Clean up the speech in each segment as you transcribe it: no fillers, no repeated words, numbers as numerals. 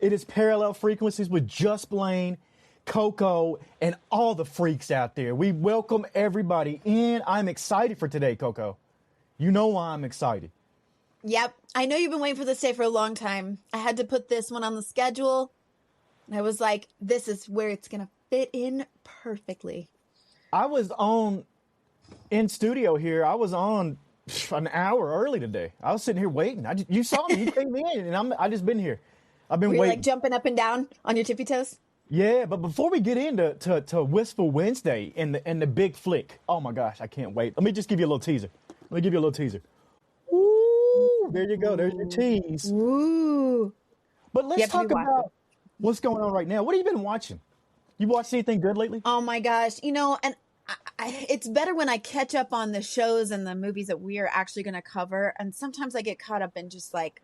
It is Parallel Frequencies with just Blane, Coco, and all the freaks out there. We welcome everybody in. I'm excited for today, Coco. You know why I'm excited. Yep. I know you've been waiting for this day for a long time. I had to put this one on the schedule. I was like, this is where it's going to fit in perfectly. I was in studio here. I was on an hour early today. I was sitting here waiting. You saw me. You came in, and I just been here. I've been Were you waiting. like jumping up and down on your tippy toes? Yeah, but before we get into to Wistful Wednesday and the big flick, oh my gosh, I can't wait. Let me just give you a little teaser. Ooh, there you go. There's your tease. Ooh. But let's talk about what's going on right now. What have you been watching? You watched anything good lately? Oh my gosh. You know, and it's better when I catch up on the shows and the movies that we are actually going to cover. And sometimes I get caught up in just like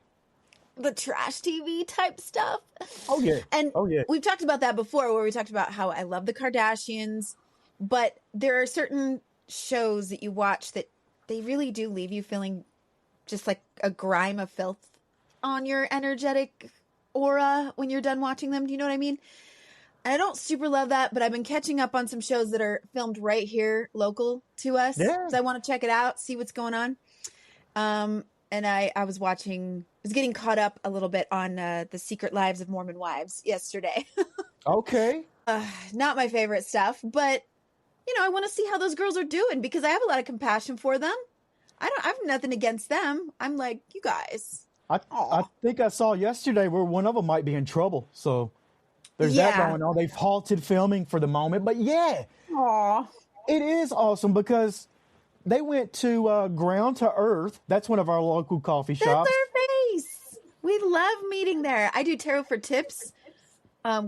the trash TV type stuff. Oh yeah. And oh yeah. We've talked about that before, where we talked about how I love the Kardashians, but there are certain shows that you watch that they really do leave you feeling just like a grime of filth on your energetic aura when you're done watching them. Do you know what I mean? And I don't super love that, but I've been catching up on some shows that are filmed right here, local to us. Yeah. So I want to check it out, see what's going on. And I was getting caught up a little bit on The Secret Lives of Mormon Wives yesterday. Okay. Not my favorite stuff, but you know, I want to see how those girls are doing because I have a lot of compassion for them. I have nothing against them. I'm like, you guys. I think I saw yesterday where one of them might be in trouble. So there's that going on. They've halted filming for the moment, but yeah. Aww. It is awesome because they went to Ground to Earth. That's one of our local coffee shops. That's our face. We love meeting there. I do tarot for tips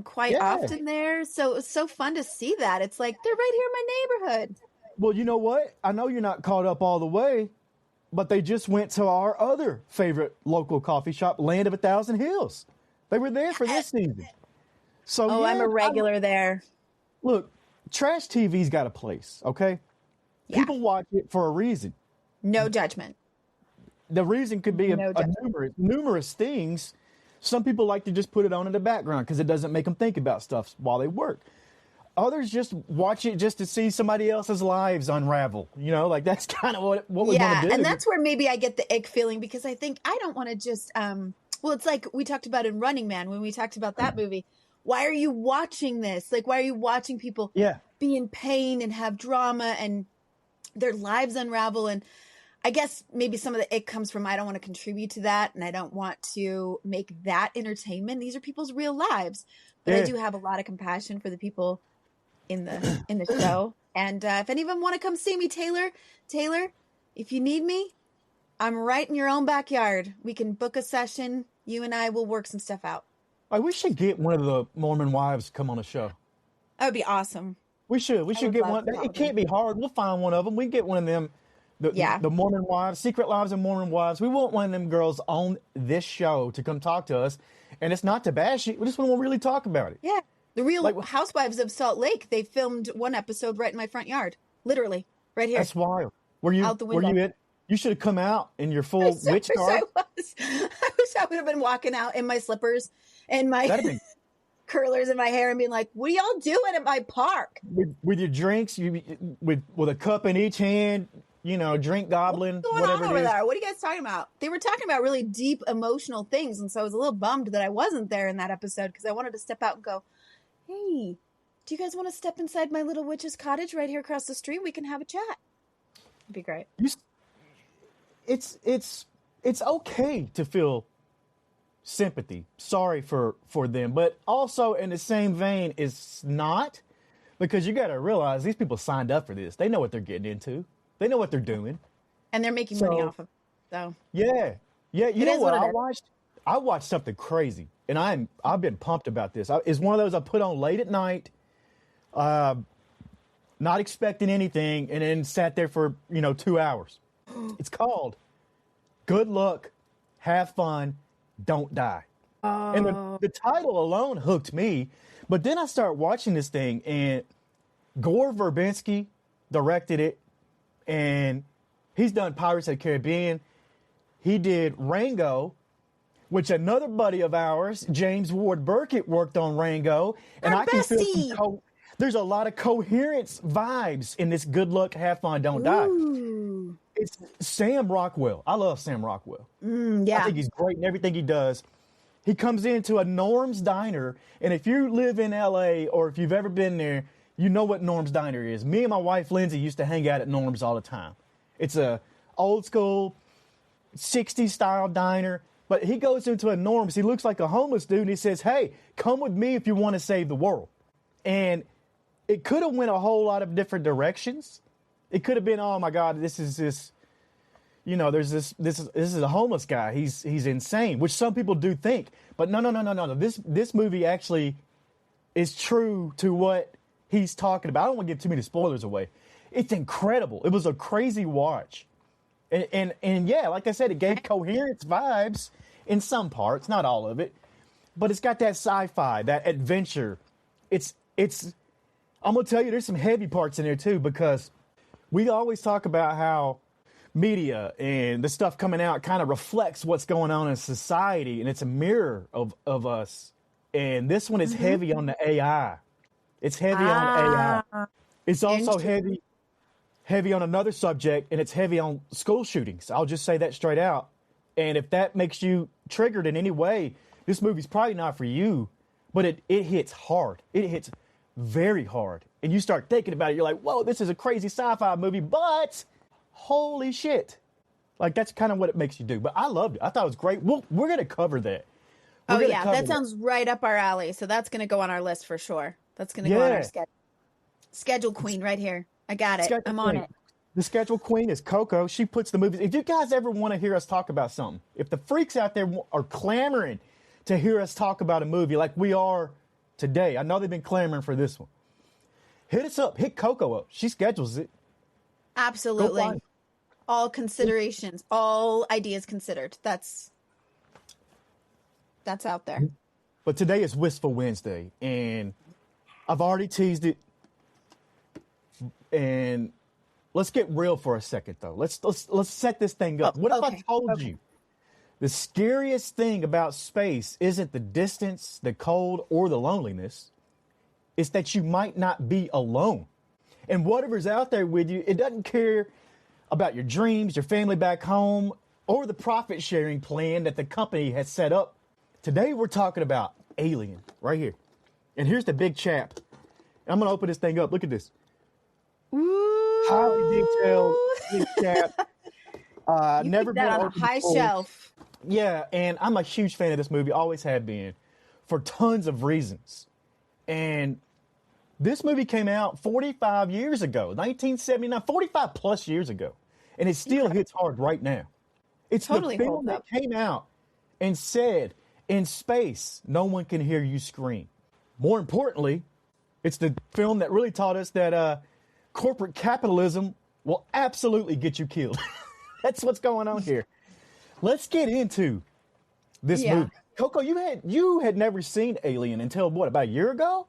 quite often there. So it was so fun to see that. It's like, they're right here in my neighborhood. Well, you know what? I know you're not caught up all the way, but they just went to our other favorite local coffee shop, Land of 1,000 Hills. They were there for this season. So I'm a regular there. Look, trash TV's got a place, okay? Yeah. People watch it for a reason. No judgment. The reason could be numerous things. Some people like to just put it on in the background because it doesn't make them think about stuff while they work. Others just watch it just to see somebody else's lives unravel. You know, like that's kind of what we want to do. And that's where maybe I get the ick feeling because I think I don't want to just, well, it's like we talked about in Running Man when we talked about that movie. Why are you watching this? Like, why are you watching people be in pain and have drama and their lives unravel? And I guess maybe some of the ick comes from I don't want to contribute to that and I don't want to make that entertainment. These are people's real lives. But I do have a lot of compassion for the people in the show. And if any of them want to come see me, Taylor, if you need me, I'm right in your own backyard. We can book a session. You and I will work some stuff out. We should get one of the Mormon Wives to come on the show. That would be awesome. We should get one. It can't be hard. We'll find one of them. We can get one of them. The Mormon Wives, Secret Lives of Mormon Wives. We want one of them girls on this show to come talk to us. And it's not to bash it. We just want to really talk about it. Yeah. The Real Housewives of Salt Lake, they filmed one episode right in my front yard. Literally. Right here. That's wild. Out the window. You should have come out in your full witch garb. I wish I would have been walking out in my slippers and my curlers in my hair and being like, what are y'all doing at my park? With your drinks, with a cup in each hand, you know, drink goblin, what's going on over there? What are you guys talking about? They were talking about really deep emotional things. And so I was a little bummed that I wasn't there in that episode because I wanted to step out and go, hey, do you guys want to step inside my little witch's cottage right here across the street? We can have a chat. It'd be great. It's okay to feel sympathy, sorry for them, but also in the same vein, it's not, because you got to realize these people signed up for this. They know what they're getting into. They know what they're doing, and they're making money off of it. So yeah. You know what I watched? I watched something crazy, and I've been pumped about this. It's one of those I put on late at night, not expecting anything, and then sat there for 2 hours. It's called Good Luck, Have Fun, Don't Die. And the title alone hooked me. But then I started watching this thing, and Gore Verbinski directed it, and he's done Pirates of the Caribbean. He did Rango. which another buddy of ours, James Ward Burkett, worked on Rango. And Our I can feel bestie. there's a lot of coherence vibes in this Good Luck, Have Fun, Don't Die. Ooh. It's Sam Rockwell. I love Sam Rockwell. Yeah. I think he's great in everything he does. He comes into a Norm's Diner, and if you live in L.A. or if you've ever been there, you know what Norm's Diner is. Me and my wife, Lindsay, used to hang out at Norm's all the time. It's a old school 60s style diner, but he goes into a Norm's. He looks like a homeless dude, and he says, hey, come with me if you want to save the world. And it could have went a whole lot of different directions. It could have been, oh my God, this is a homeless guy. He's insane, which some people do think. But no. This movie actually is true to what he's talking about. I don't want to give too many spoilers away. It's incredible. It was a crazy watch. And yeah, like I said, it gave coherence vibes in some parts, not all of it. But it's got that sci-fi, that adventure. It's I'm going to tell you, there's some heavy parts in there too, because we always talk about how media and the stuff coming out kind of reflects what's going on in society, and it's a mirror of us. And this one is heavy on the AI. It's heavy on AI. It's also heavy on another subject, and it's heavy on school shootings. I'll just say that straight out. And if that makes you triggered in any way, this movie's probably not for you, but it hits hard. It hits very hard. And you start thinking about it, you're like, whoa, this is a crazy sci-fi movie, but holy shit. Like, that's kind of what it makes you do. But I loved it. I thought it was great. We're going to cover that. That sounds right up our alley. So that's going to go on our list for sure. That's going to go on our schedule. Schedule queen right here. I got it. I'm on it. The schedule queen is Coco. She puts the movies. If you guys ever want to hear us talk about something, if the freaks out there are clamoring to hear us talk about a movie like we are today, I know they've been clamoring for this one. Hit us up. Hit Coco up. She schedules it. Absolutely. All considerations, all ideas considered. That's out there. But today is Wistful Wednesday, and I've already teased it. And let's get real for a second, though. Let's set this thing up. What if I told you the scariest thing about space isn't the distance, the cold, or the loneliness? It's that you might not be alone. And whatever's out there with you, it doesn't care about your dreams, your family back home, or the profit sharing plan that the company has set up. Today, we're talking about Alien right here. And here's the big chap. I'm going to open this thing up. Look at this. Ooh. Highly detailed big chap. Never been on a high shelf. Yeah, and I'm a huge fan of this movie. Always have been, for tons of reasons. And this movie came out 45 years ago, 1979, 45 plus years ago. And it still hits hard right now. It's totally the film that came out and said, in space, no one can hear you scream. More importantly, it's the film that really taught us that corporate capitalism will absolutely get you killed. That's what's going on here. Let's get into this movie. Coco, you had never seen Alien until what, about a year ago?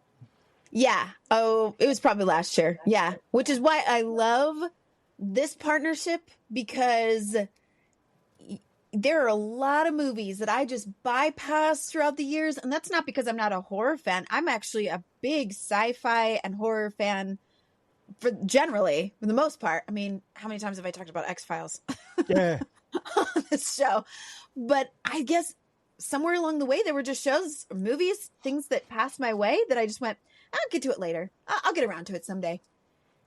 Yeah. Oh, it was probably last year. Yeah. Which is why I love this partnership, because there are a lot of movies that I just bypass throughout the years. And that's not because I'm not a horror fan. I'm actually a big sci-fi and horror fan for the most part. I mean, how many times have I talked about X-Files? Yeah. On this show? But I guess somewhere along the way, there were just shows, or movies, things that passed my way that I just went, I'll get to it later. I'll get around to it someday.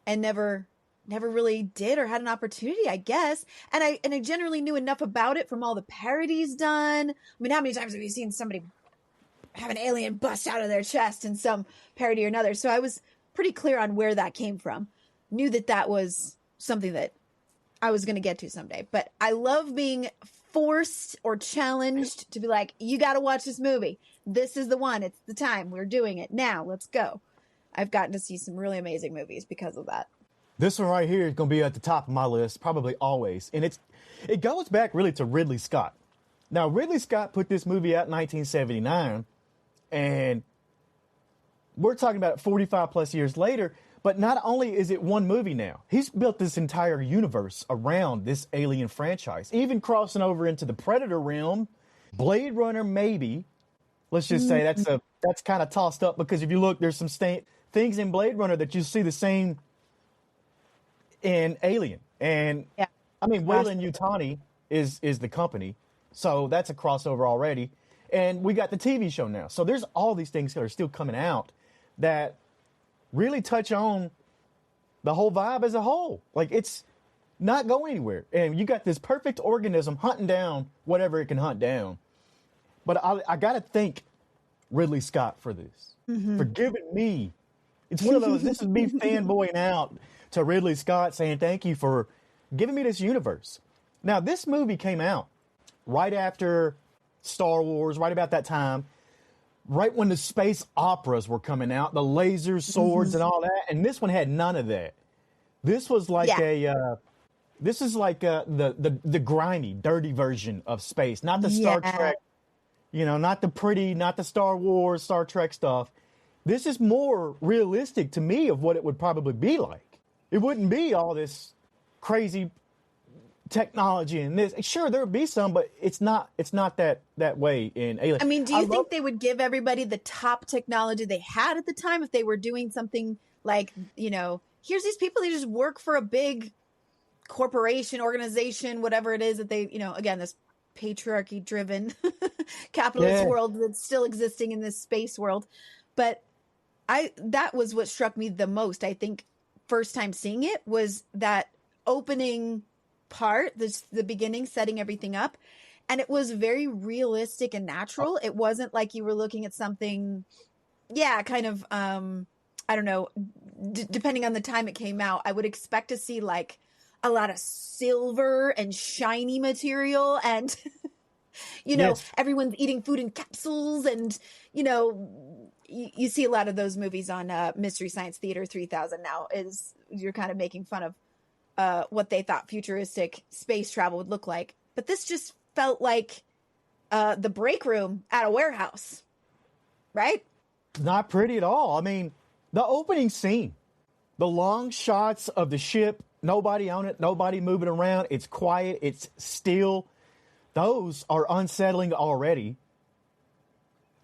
And never really did or had an opportunity, I guess. And I generally knew enough about it from all the parodies done. I mean, how many times have you seen somebody have an alien bust out of their chest in some parody or another? So I was pretty clear on where that came from. Knew that was something that I was going to get to someday. But I love being forced or challenged to be like, you got to watch this movie. This is the one. It's the time. We're doing it now. Let's go. I've gotten to see some really amazing movies because of that. This one right here is going to be at the top of my list, probably always. And it goes back really to Ridley Scott. Now, Ridley Scott put this movie out in 1979, and we're talking about 45 plus years later. But not only is it one movie now, he's built this entire universe around this Alien franchise, even crossing over into the Predator realm. Blade Runner, maybe. Let's just say that's kind of tossed up, because if you look, there's some things in Blade Runner that you see the same in Alien. And I mean, Weyland-Yutani is the company, so that's a crossover already. And we got the TV show now. So there's all these things that are still coming out that really touch on the whole vibe as a whole. Like, it's not going anywhere. And you got this perfect organism hunting down whatever it can hunt down. But I got to thank Ridley Scott for this, for giving me. It's one of those, this is me fanboying out to Ridley Scott saying thank you for giving me this universe. Now, this movie came out right after Star Wars, right about that time, right when the space operas were coming out, the lasers, swords, and all that. And this one had none of that. This was like this is like the grimy, dirty version of space, not the Star Trek, not the pretty, not the Star Wars, Star Trek stuff. This is more realistic to me of what it would probably be like. It wouldn't be all this crazy technology and this. Sure, there would be some, but it's not that way in Alien. I mean, do you think they would give everybody the top technology they had at the time if they were doing something like, here's these people, they just work for a big corporation, organization, whatever it is that they, again, this patriarchy driven capitalist world that's still existing in this space world. But that was what struck me the most. I think first time seeing it was that opening part, the beginning, setting everything up. And it was very realistic and natural. It wasn't like you were looking at something, kind of, I don't know, depending on the time it came out, I would expect to see like a lot of silver and shiny material and, everyone's eating food in capsules and, you see a lot of those movies on Mystery Science Theater 3000 now is you're kind of making fun of what they thought futuristic space travel would look like. But this just felt like the break room at a warehouse, right? Not pretty at all. I mean, the opening scene, the long shots of the ship, nobody on it, nobody moving around. It's quiet. It's still. Those are unsettling already.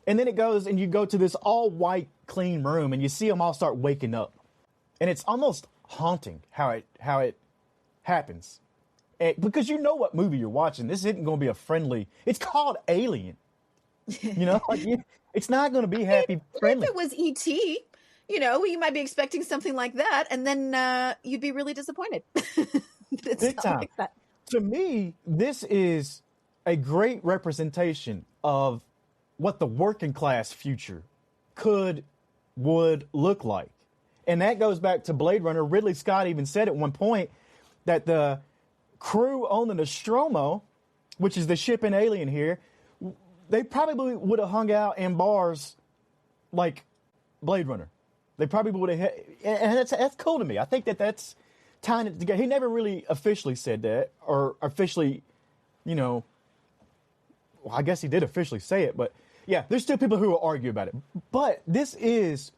And then it goes and you go to this all white, clean room and you see them all start waking up. And it's almost haunting how it happens. Because you know what movie you're watching. This isn't going to be a friendly. It's called Alien. It's not going to be happy, friendly. If it was E.T., you might be expecting something like that, and then you'd be really disappointed. Big time. Like that. To me, this is a great representation of what the working class future would look like. And that goes back to Blade Runner. Ridley Scott even said at one point that the crew on the Nostromo, which is the ship in Alien here, they probably would have hung out in bars like Blade Runner. They probably would have, and that's cool to me. I think that's tying it together. He never really officially said that, or officially, well, I guess he did officially say it, but yeah, there's still people who will argue about it. But this is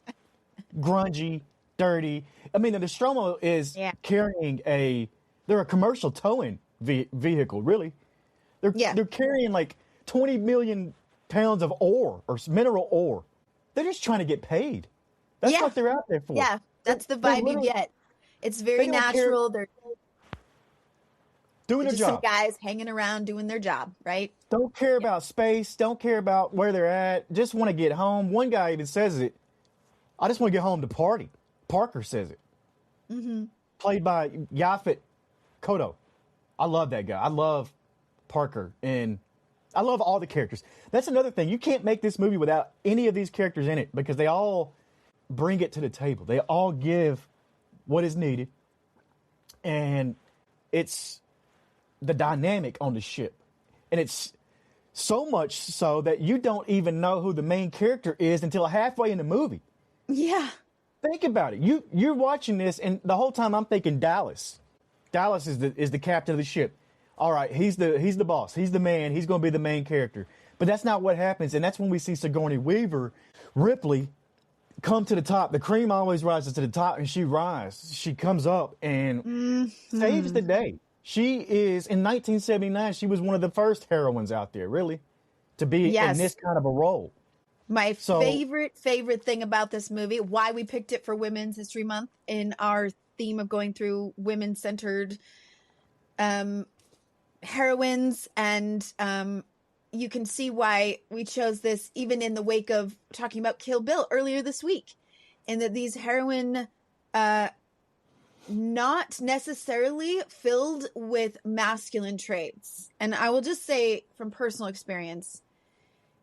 grungy, dirty. I mean, the Nostromo is carrying they're a commercial towing vehicle, really. They're carrying like 20 million pounds of ore or mineral ore. They're just trying to get paid. That's what they're out there for. Yeah, that's the vibe you get. It's very natural. They're doing their job. Some guys hanging around doing their job, right? Don't care about space. Don't care about where they're at. Just want to get home. One guy even says it. I just want to get home to party. Parker says it. Mm-hmm. Played by Yaphet Kotto. I love that guy. I love Parker. And I love all the characters. That's another thing. You can't make this movie without any of these characters in it because they all bring it to the table. They all give what is needed. And it's the dynamic on the ship. And it's so much so that you don't even know who the main character is until halfway in the movie. Yeah. Think about it. You're watching this, and the whole time I'm thinking Dallas. Dallas is the captain of the ship. All right, he's the boss. He's the man. He's going to be the main character. But that's not what happens, and that's when we see Sigourney Weaver, Ripley, come to the top. The cream always rises to the top, and she rises. She comes up and saves the day. She is, in 1979, she was one of the first heroines out there, really. to be in this kind of a role. My favorite thing about this movie, why we picked it for Women's History Month in our theme of going through women-centered heroines, and you can see why we chose this even in the wake of talking about Kill Bill earlier this week, and that these heroine not necessarily filled with masculine traits. And I will just say from personal experience,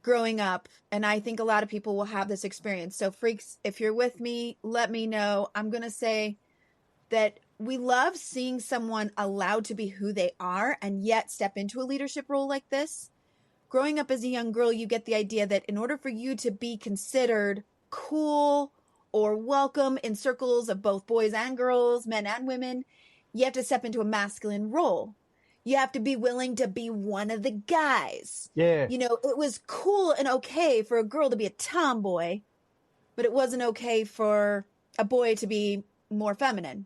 growing up, and I think a lot of people will have this experience. So freaks, if you're with me, let me know. I'm going to say that we love seeing someone allowed to be who they are and yet step into a leadership role like this. Growing up as a young girl, you get the idea that in order for you to be considered cool or welcome in circles of both boys and girls, men and women, you have to step into a masculine role. You have to be willing to be one of the guys. Yeah. You know, it was cool and okay for a girl to be a tomboy, but it wasn't okay for a boy to be more feminine.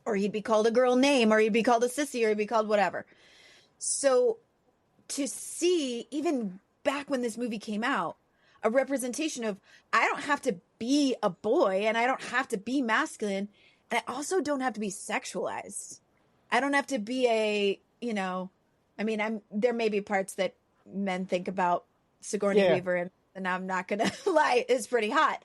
Or he'd be called a girl name, or he'd be called a sissy, or he'd be called whatever. So to see, even back when this movie came out, a representation of, I don't have to be a boy and I don't have to be masculine. And I also don't have to be sexualized. I don't have to be there may be parts that men think about Sigourney Weaver, and I'm not going to lie, is pretty hot.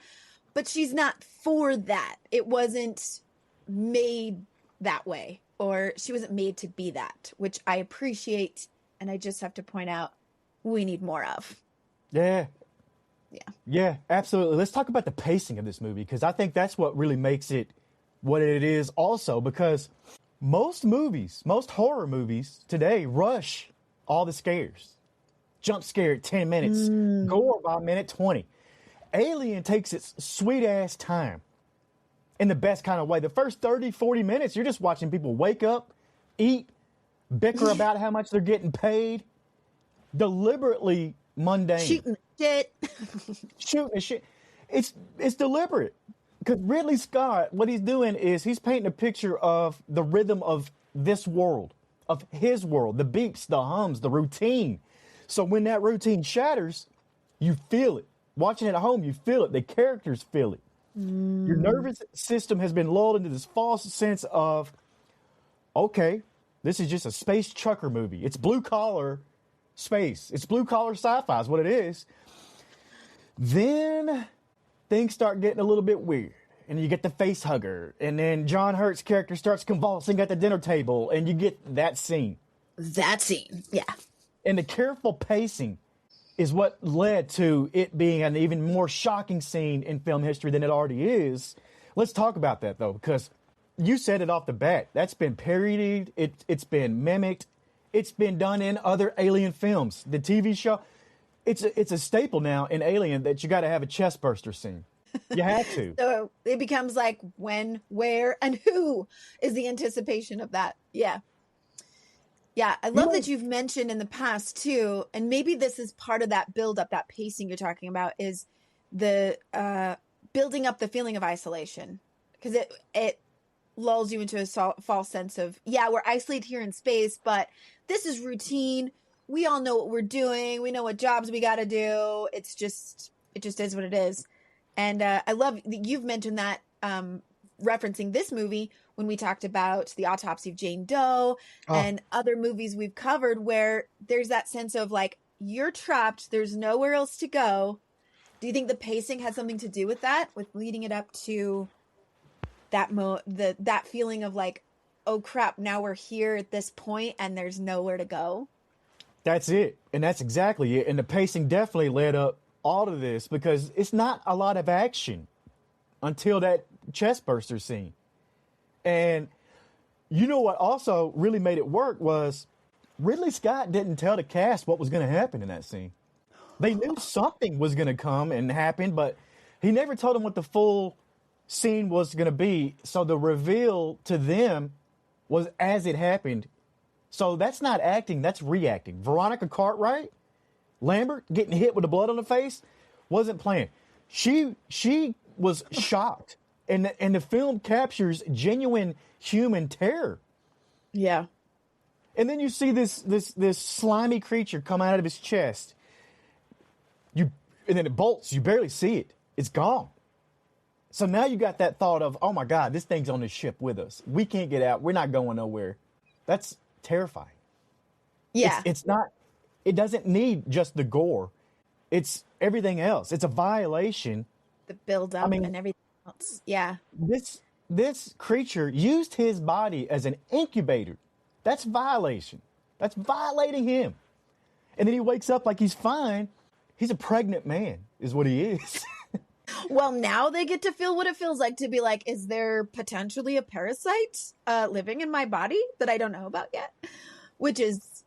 But she's not for that. It wasn't made that way, or she wasn't made to be that, which I appreciate. And I just have to point out, we need more of. Yeah. Yeah, absolutely. Let's talk about the pacing of this movie, because I think that's what really makes it what it is also, because most horror movies today rush all the scares. Jump scare at 10 minutes, gore by minute 20. Alien takes its sweet-ass time in the best kind of way. The first 30, 40 minutes, you're just watching people wake up, eat, bicker about how much they're getting paid, deliberately mundane. Shooting shit. Shooting shit. It's deliberate. Because Ridley Scott, what he's doing is he's painting a picture of the rhythm of this world, of his world, the beeps, the hums, the routine. So when that routine shatters, you feel it. Watching it at home, you feel it. The characters feel it. Your nervous system has been lulled into this false sense of, okay, this is just a space trucker movie. It's blue-collar space. It's blue-collar sci-fi is what it is. Then things start getting a little bit weird. And you get the face hugger. And then John Hurt's character starts convulsing at the dinner table. And you get that scene. Yeah. And the careful pacing is what led to it being an even more shocking scene in film history than it already is. Let's talk about that, though, because you said it off the bat. That's been parodied. It's been mimicked. It's been done in other Alien films. The TV show, it's a staple now in Alien that you got to have a chest burster scene. You have to. So it becomes like when, where, and who is the anticipation of that. Yeah. Yeah, I love that you've mentioned in the past, too, and maybe this is part of that build-up, that pacing you're talking about, is the building up the feeling of isolation. Because it lulls you into a false sense of, we're isolated here in space, but this is routine. We all know what we're doing. We know what jobs we got to do. It just is what it is. And I love that you've mentioned that referencing this movie when we talked about The Autopsy of Jane Doe and other movies we've covered where there's that sense of like, you're trapped. There's nowhere else to go. Do you think the pacing has something to do with that, with leading it up to that that feeling of like, oh crap, now we're here at this point and there's nowhere to go? That's it. And that's exactly it. And the pacing definitely led up all of this because it's not a lot of action until that chest burster scene. And you know what also really made it work was Ridley Scott didn't tell the cast what was going to happen in that scene. They knew something was going to come and happen, but he never told them what the full scene was going to be. So the reveal to them was as it happened. So that's not acting, that's reacting. Veronica Cartwright, Lambert, getting hit with the blood on the face, wasn't playing. She was shocked. And the film captures genuine human terror. Yeah. And then you see this slimy creature come out of his chest. And then it bolts. You barely see it. It's gone. So now you got that thought of, oh my God, this thing's on this ship with us. We can't get out. We're not going nowhere. That's terrifying. Yeah. It's not, it doesn't need just the gore. It's everything else. It's a violation. The build-up and everything else. Yeah. This creature used his body as an incubator. That's violation. That's violating him. And then he wakes up like he's fine. He's a pregnant man, is what he is. Well, now they get to feel what it feels like to be like, is there potentially a parasite living in my body that I don't know about yet? Which is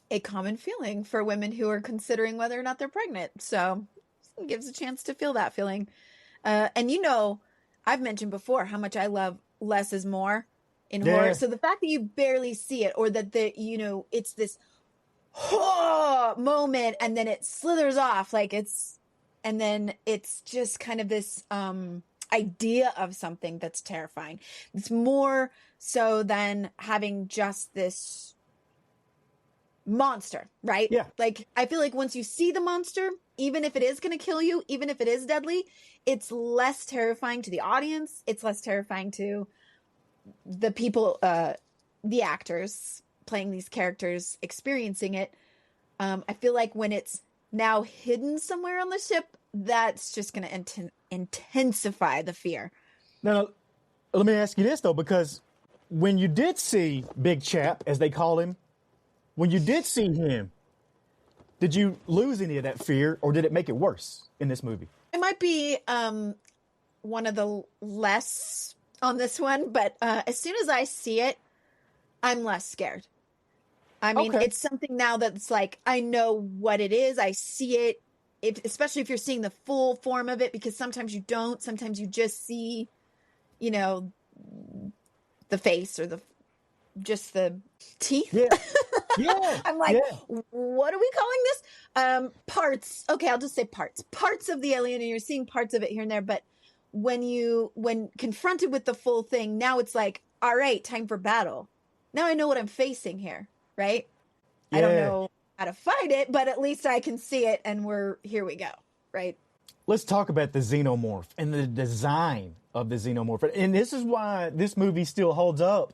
a common feeling for women who are considering whether or not they're pregnant. So it gives a chance to feel that feeling. And I've mentioned before how much I love less is more in horror. So the fact that you barely see it, or that it's this moment and then it slithers off and then it's just kind of this idea of something that's terrifying. It's more so than having just this monster, right? Yeah. Like, I feel like once you see the monster, even if it is going to kill you, even if it is deadly, it's less terrifying to the audience. It's less terrifying to the people, the actors playing these characters, experiencing it. I feel like when it's now hidden somewhere on the ship, that's just going to intensify the fear. Now, let me ask you this, though, because when you did see Big Chap, as they call him, when you did see him, did you lose any of that fear, or did it make it worse in this movie? It might be one of the less on this one, but as soon as I see it, I'm less scared. I mean, It's something now that's like, I know what it is. I see it, especially if you're seeing the full form of it, because sometimes you don't. Sometimes you just see, the face or just the teeth. Yeah. Yeah. I'm like, what are we calling this? Parts. Okay, I'll just say parts. Parts of the alien, and you're seeing parts of it here and there. But when confronted with the full thing, now it's like, all right, time for battle. Now I know what I'm facing here, right? Yeah. I don't know how to fight it, but at least I can see it, and here we go, right? Let's talk about the xenomorph and the design of the xenomorph. And this is why this movie still holds up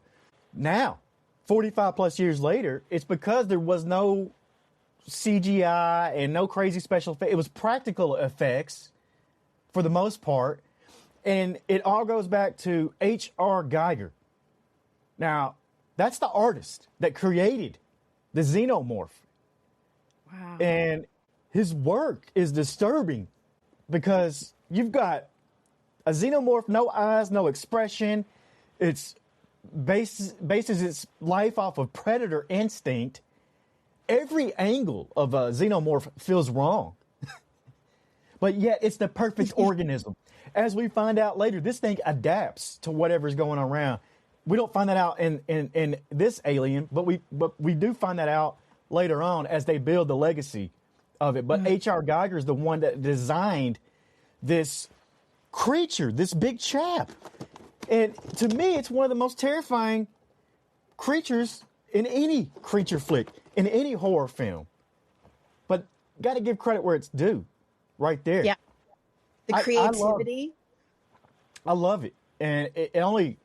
now, 45 plus years later. It's because there was no CGI and no crazy special effects. It was practical effects for the most part. And it all goes back to H.R. Geiger. Now, that's the artist that created the xenomorph. Wow. And his work is disturbing because you've got a xenomorph, no eyes, no expression. It's bases its life off of predator instinct. Every angle of a xenomorph feels wrong. But yet it's the perfect organism. As we find out later, this thing adapts to whatever's going on around. We don't find that out in this Alien, but we do find that out later on as they build the legacy of it. But H.R. Geiger is the one that designed this creature, this big chap. And to me, it's one of the most terrifying creatures in any creature flick, in any horror film. But got to give credit where it's due, right there. Yeah. The creativity. I love it. And it only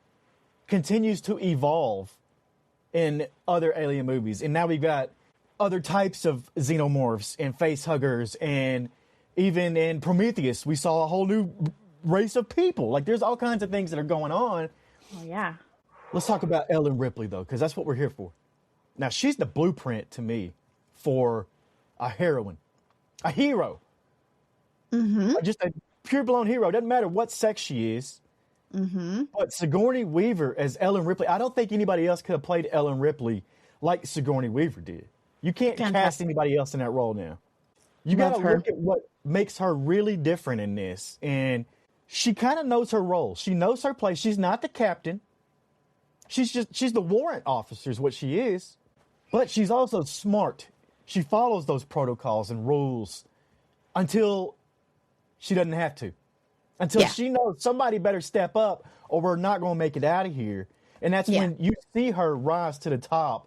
continues to evolve in other Alien movies. And now we've got other types of xenomorphs and face huggers. And even in Prometheus, we saw a whole new race of people. Like, there's all kinds of things that are going on. Oh, yeah. Let's talk about Ellen Ripley, though, because that's what we're here for. Now, she's the blueprint to me for a heroine, a hero. Mm-hmm. Just a pure-blown hero. Doesn't matter what sex she is. Mm-hmm. But Sigourney Weaver as Ellen Ripley, I don't think anybody else could have played Ellen Ripley like Sigourney Weaver did. You can't cast anybody else in that role now. You got to look at what makes her really different in this. And she kind of knows her role. She knows her place. She's not the captain. She's the warrant officer is what she is. But she's also smart. She follows those protocols and rules until she doesn't have to. Until she knows somebody better step up or we're not going to make it out of here. And that's when you see her rise to the top.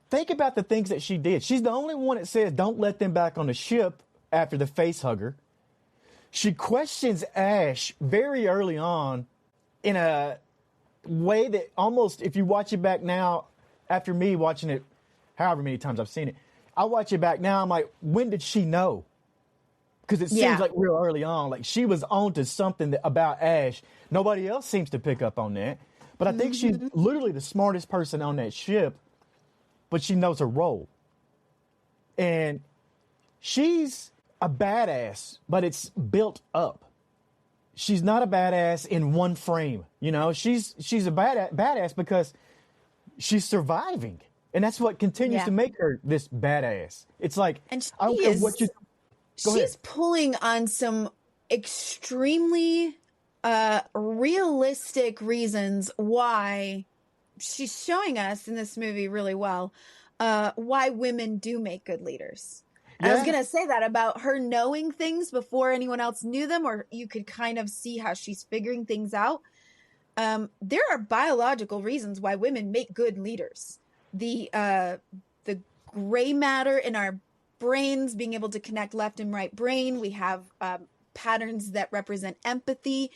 Think about the things that she did. She's the only one that says, don't let them back on the ship after the face hugger. She questions Ash very early on in a way that almost, if you watch it back now, after me watching it however many times I've seen it, I watch it back now, I'm like, when did she know? Because it seems like real early on, like she was onto something about Ash. Nobody else seems to pick up on that. But I think she's literally the smartest person on that ship, but she knows her role. And she's a badass, but it's built up. She's not a badass in one frame. You know, she's a badass because she's surviving. And that's what continues to make her this badass. It's like, and I don't care what you... She's pulling on some extremely realistic reasons why she's showing us in this movie really well why women do make good leaders. Yeah. I was going to say that about her knowing things before anyone else knew them, or you could kind of see how she's figuring things out. There are biological reasons why women make good leaders. The gray matter in our brains being able to connect left and right brain. We have patterns that represent empathy.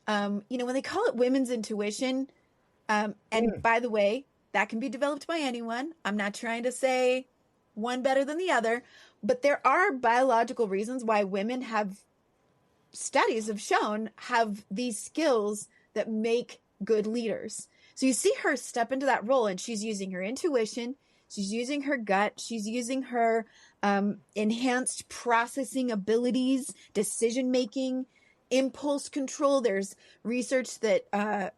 When they call it women's intuition, and by the way, that can be developed by anyone. I'm not trying to say one better than the other, but there are biological reasons why women studies have shown have these skills that make good leaders. So you see her step into that role, and she's using her intuition, she's using her gut, she's using her enhanced processing abilities, decision-making, impulse control. There's research that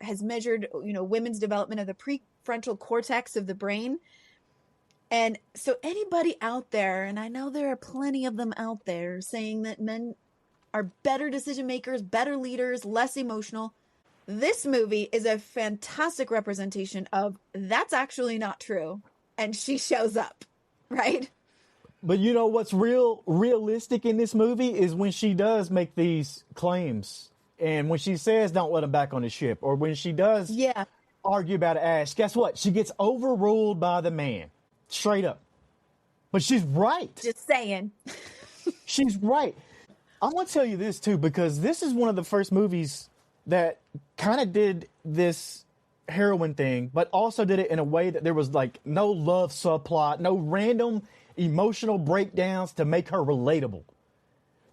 has measured, women's development of the prefrontal cortex of the brain. And so anybody out there, and I know there are plenty of them out there saying that men are better decision makers, better leaders, less emotional. This movie is a fantastic representation of that's actually not true. And she shows up, right? But you know what's realistic in this movie is when she does make these claims, and when she says don't let him back on the ship, or when she does argue about Ash, guess what? She gets overruled by the man. Straight up. But she's right. Just saying. She's right. I want to tell you this too, because this is one of the first movies that kind of did this heroine thing, but also did it in a way that there was like no love subplot, no random emotional breakdowns to make her relatable.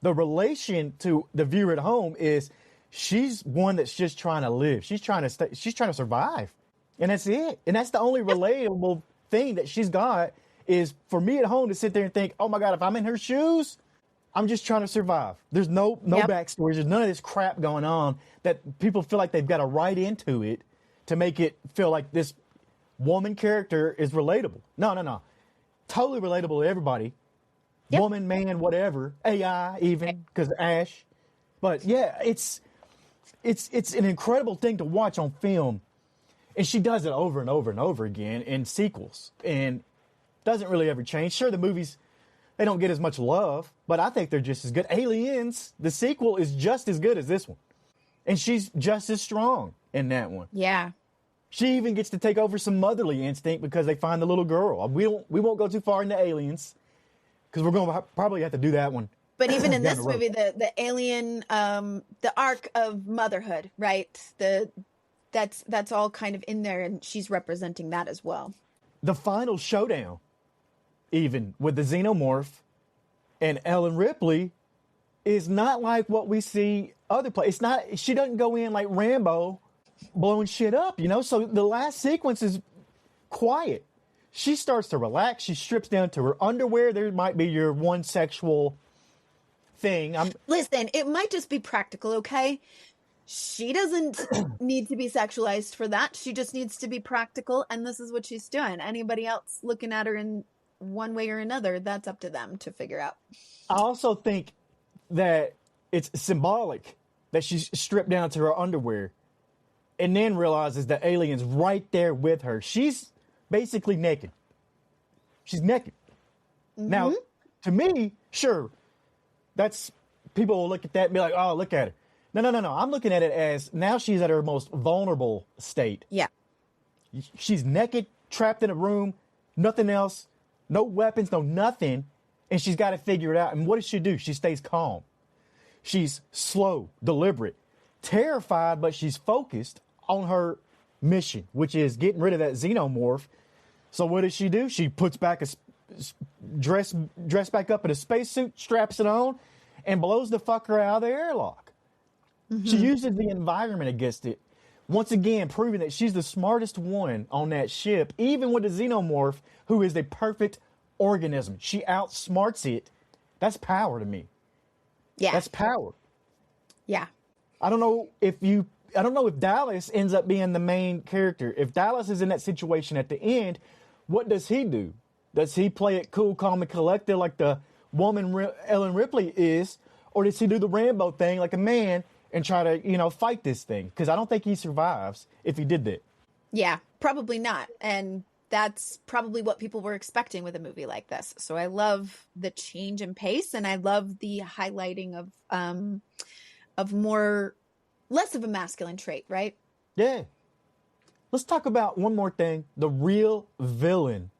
The relation to the viewer at home is she's one that's just trying to live. She's trying to survive. And that's it. And that's the only relatable thing that she's got, is for me at home to sit there and think, oh my God, if I'm in her shoes, I'm just trying to survive. There's no backstories. There's none of this crap going on that people feel like they've got to write into it to make it feel like this woman character is relatable. No. Totally relatable to everybody. Yep. Woman, man, whatever. AI even, because Ash. But yeah, it's an incredible thing to watch on film. And she does it over and over and over again in sequels. And doesn't really ever change. Sure, the movies, they don't get as much love, but I think they're just as good. Aliens, the sequel, is just as good as this one. And she's just as strong in that one. Yeah. She even gets to take over some motherly instinct because they find the little girl. We won't go too far into Aliens because we're going to probably have to do that one. But even in this movie, the alien, the arc of motherhood, right? That's all kind of in there, and she's representing that as well. The final showdown, even with the xenomorph and Ellen Ripley, is not like what we see other places. It's not. She doesn't go in like Rambo, blowing shit up, So the last sequence is quiet. She starts to relax. She strips down to her underwear. There might be your one sexual thing. Listen, it might just be practical, okay? She doesn't need to be sexualized for that. She just needs to be practical, and this is what she's doing. Anybody else looking at her in one way or another, that's up to them to figure out. I also think that it's symbolic that she's stripped down to her underwear and then realizes the alien's right there with her. She's basically naked. She's naked. Mm-hmm. Now, to me, sure, that's, people will look at that and be like, oh, look at her. No. I'm looking at it as now she's at her most vulnerable state. Yeah. She's naked, trapped in a room, nothing else, no weapons, no nothing, and she's got to figure it out. And what does she do? She stays calm. She's slow, deliberate, terrified, but she's focused on her mission, which is getting rid of that xenomorph. So what does she do? She puts back a dress back up in a spacesuit, straps it on, and blows the fucker out of the airlock. Mm-hmm. She uses the environment against it. Once again, proving that she's the smartest one on that ship, even with the xenomorph, who is the perfect organism. She outsmarts it. That's power to me. Yeah. That's power. Yeah. I don't know if Dallas ends up being the main character. If Dallas is in that situation at the end, what does he do? Does he play it cool, calm, and collected like the woman Ellen Ripley is? Or does he do the Rambo thing like a man and try to, fight this thing? Because I don't think he survives if he did that. Yeah, probably not. And that's probably what people were expecting with a movie like this. So I love the change in pace, and I love the highlighting of less of a masculine trait, right? Yeah. Let's talk about one more thing. The real villain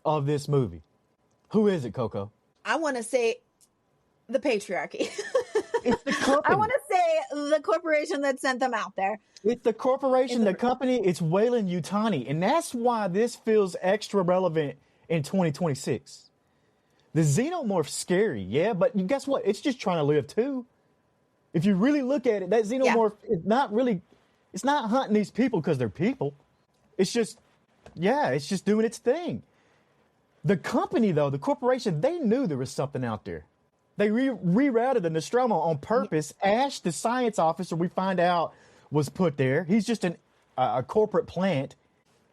of this movie. Who is it, Coco? I want to say the patriarchy. It's the company. I want to say the corporation that sent them out there. It's the corporation, the company. It's Weyland-Yutani. And that's why this feels extra relevant in 2026. The xenomorph's scary, yeah, but guess what? It's just trying to live too. If you really look at it, that xenomorph is not really, it's not hunting these people because they're people. It's just doing its thing. The company, though, the corporation, they knew there was something out there. They rerouted the Nostromo on purpose. Ash, the science officer, we find out, was put there. He's just a corporate plant.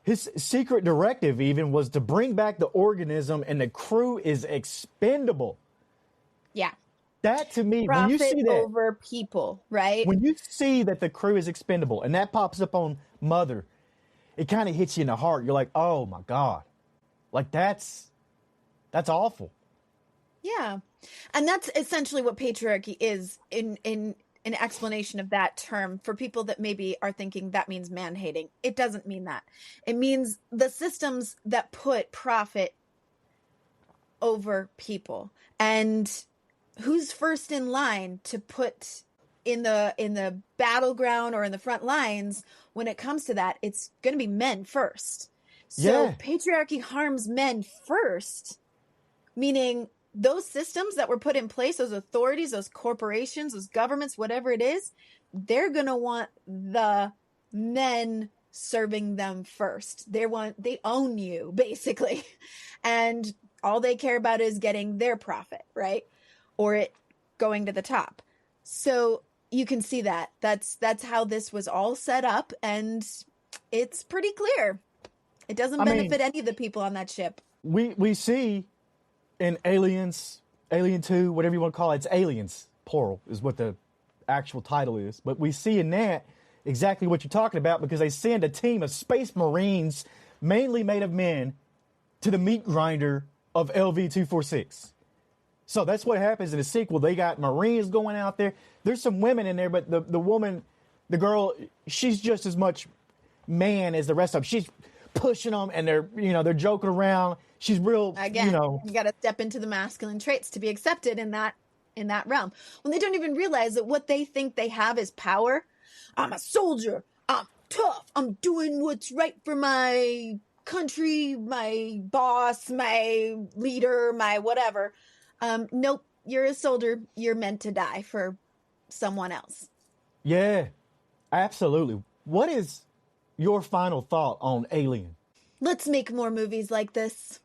His secret directive even was to bring back the organism, and the crew is expendable. Yeah. That, to me, profit when you see that over people, right? When you see that the crew is expendable, and that pops up on Mother, it kind of hits you in the heart. You're like, oh my God, like that's awful. Yeah, and that's essentially what patriarchy is in an explanation of that term for people that maybe are thinking that means man hating. It doesn't mean that. It means the systems that put profit over people. And who's first in line to put in the battleground or in the front lines when it comes to that? It's going to be men first. So patriarchy harms men first, meaning those systems that were put in place, those authorities, those corporations, those governments, whatever it is, they're going to want the men serving them first. They own you, basically. And all they care about is getting their profit, right? Or it going to the top. So you can see that. That's how this was all set up, and it's pretty clear. It doesn't benefit any of the people on that ship. We see in Alien 2, whatever you want to call it, it's Aliens, plural, is what the actual title is. But we see in that exactly what you're talking about, because they send a team of space marines, mainly made of men, to the meat grinder of LV-246. So that's what happens in the sequel. They got Marines going out there. There's some women in there, but the woman, the girl, she's just as much man as the rest of them. She's pushing them, and they're joking around. She's real, again, you got to step into the masculine traits to be accepted in that realm. When they don't even realize that what they think they have is power. I'm a soldier. I'm tough. I'm doing what's right for my country, my boss, my leader, my whatever. Nope, you're a soldier. You're meant to die for someone else. Yeah, absolutely. What is your final thought on Alien? Let's make more movies like this.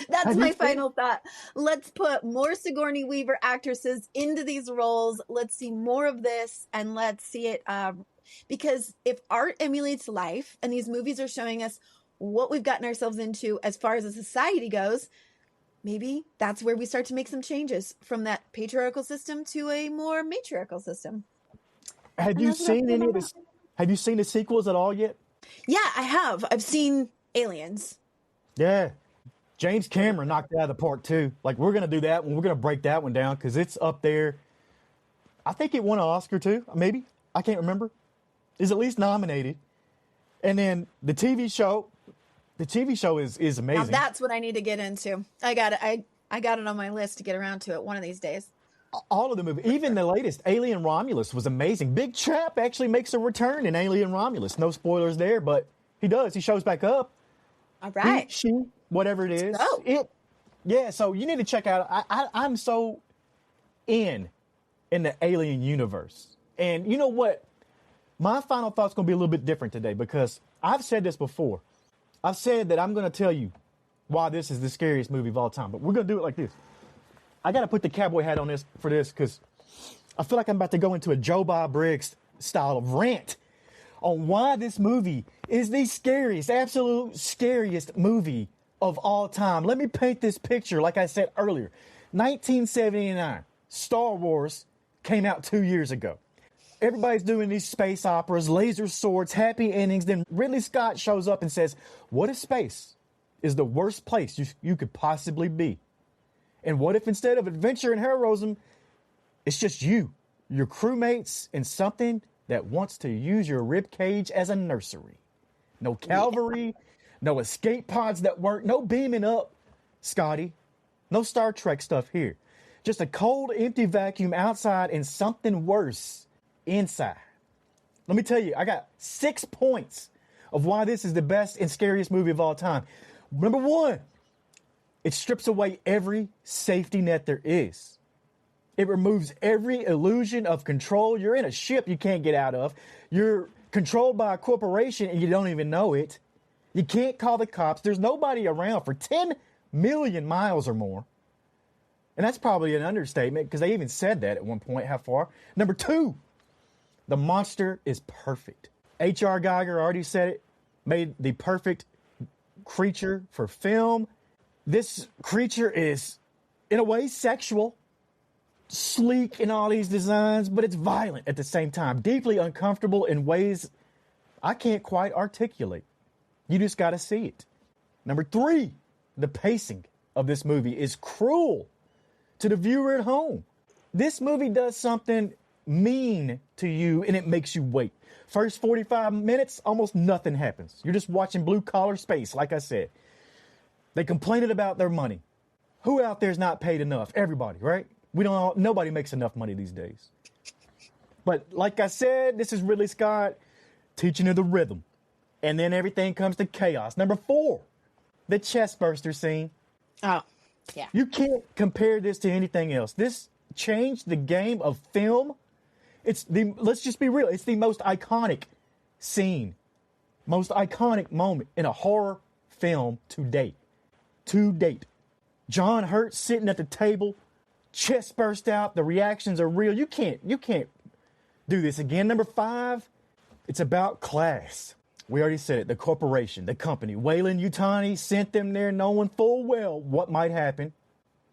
That's my final thought. Let's put more Sigourney Weaver actresses into these roles. Let's see more of this, and let's see it. Because if art emulates life, and these movies are showing us what we've gotten ourselves into as far as a society goes, maybe that's where we start to make some changes from that patriarchal system to a more matriarchal system. Have you seen any of this? Have you seen the sequels at all yet? Yeah, I have. I've seen Aliens. Yeah. James Cameron knocked it out of the park too. Like, we're going to do that one. We're going to break that one down because it's up there. I think it won an Oscar too. Maybe. I can't remember. It's at least nominated. And then the TV show is amazing. Now that's what I need to get into. I got it on my list to get around to it one of these days. All of the movies, even the latest, Alien Romulus, was amazing. Big Chap actually makes a return in Alien Romulus. No spoilers there, but he does. He shows back up. All right. She, whatever it is. So you need to check out. I'm so in the Alien universe. And you know what? My final thought's going to be a little bit different today because I've said this before. I've said that I'm going to tell you why this is the scariest movie of all time, but we're going to do it like this. I got to put the cowboy hat on this because I feel like I'm about to go into a Joe Bob Briggs style of rant on why this movie is the scariest, absolute scariest movie of all time. Let me paint this picture. Like I said earlier, 1979, Star Wars came out 2 years ago. Everybody's doing these space operas, laser swords, happy endings. Then Ridley Scott shows up and says, what if space is the worst place you could possibly be? And what if instead of adventure and heroism, it's just you, your crewmates, and something that wants to use your rib cage as a nursery? No cavalry, no escape pods that work, no beaming up, Scotty. No Star Trek stuff here. Just a cold, empty vacuum outside and something worse inside. Let me tell you, I got 6 points of why this is the best and scariest movie of all time. Number one, it strips away every safety net there is. It removes every illusion of control. You're in a ship you can't get out of. You're controlled by a corporation and you don't even know it. You can't call the cops. There's nobody around for 10 million miles or more. And that's probably an understatement because they even said that at one point, how far. Number two, the monster is perfect. H.R. Geiger already said it, made the perfect creature for film. This creature is, in a way, sexual, sleek in all these designs, but it's violent at the same time, deeply uncomfortable in ways I can't quite articulate. You just got to see it. Number three, the pacing of this movie is cruel to the viewer at home. This movie does something mean to you and it makes you wait. First 45 minutes, almost nothing happens. You're just watching blue collar space, like I said. They complained about their money. Who out there's not paid enough? Everybody, right? Nobody makes enough money these days. But like I said, this is Ridley Scott teaching you the rhythm. And then everything comes to chaos. Number four, the chest burster scene. Oh, yeah. You can't compare this to anything else. This changed the game of film. Let's just be real. It's the most iconic scene, most iconic moment in a horror film to date. To date. John Hurt sitting at the table, chest burst out. The reactions are real. You can't do this again. Number five, it's about class. We already said it. The corporation, the company. Weyland-Yutani sent them there knowing full well what might happen.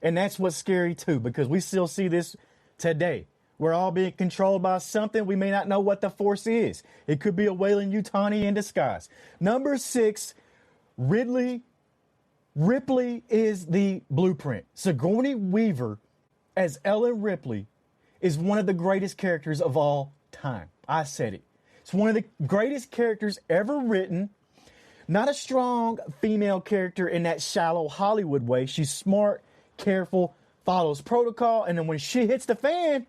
And that's what's scary too, because we still see this today. We're all being controlled by something. We may not know what the force is. It could be a Weyland-Yutani in disguise. Number six, Ripley is the blueprint. Sigourney Weaver as Ellen Ripley is one of the greatest characters of all time. I said it. It's one of the greatest characters ever written. Not a strong female character in that shallow Hollywood way. She's smart, careful, follows protocol, and then when she hits the fan,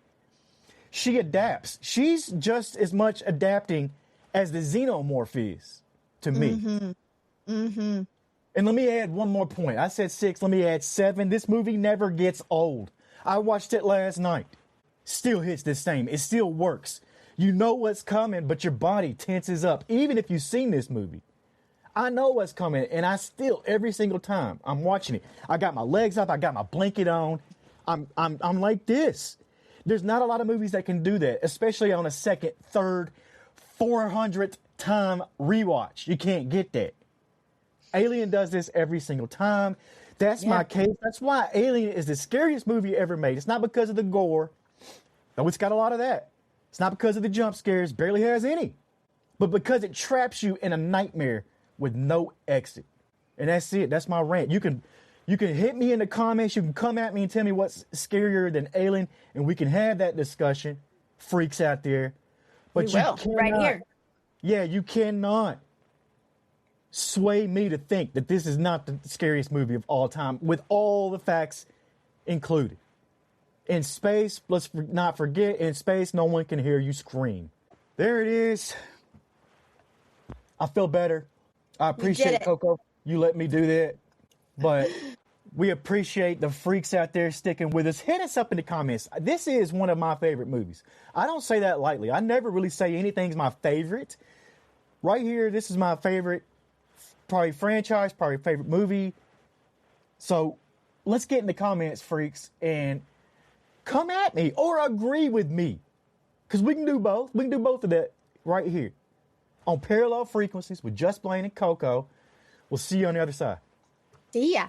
she adapts. She's just as much adapting as the xenomorph is to me. Mm-hmm. Mm-hmm. And let me add one more point. I said 6. Let me add 7. This movie never gets old. I watched it last night. Still hits the same. It still works. You know what's coming, but your body tenses up. Even if you've seen this movie, I know what's coming, and I still, every single time I'm watching it, I got my legs up, I got my blanket on. I'm like this. There's not a lot of movies that can do that, especially on a second, third, 400th time rewatch. You can't get that. Alien does this every single time. That's my case. That's why Alien is the scariest movie ever made. It's not because of the gore, though it's got a lot of that. It's not because of the jump scares, barely has any, but because it traps you in a nightmare with no exit. And that's it. That's my rant. You can hit me in the comments. You can come at me and tell me what's scarier than Alien, and we can have that discussion. Freaks out there. But we will, right here. Yeah, you cannot sway me to think that this is not the scariest movie of all time, with all the facts included. In space, let's not forget, in space, no one can hear you scream. There it is. I feel better. I appreciate it, Coco. You let me do that. But we appreciate the freaks out there sticking with us. Hit us up in the comments. This is one of my favorite movies. I don't say that lightly. I never really say anything's my favorite. Right here, this is my favorite, probably franchise, probably favorite movie. So let's get in the comments, freaks, and come at me or agree with me. Because we can do both. We can do both of that right here on Parallel Frequencies with Just Blane and Coco. We'll see you on the other side. See ya.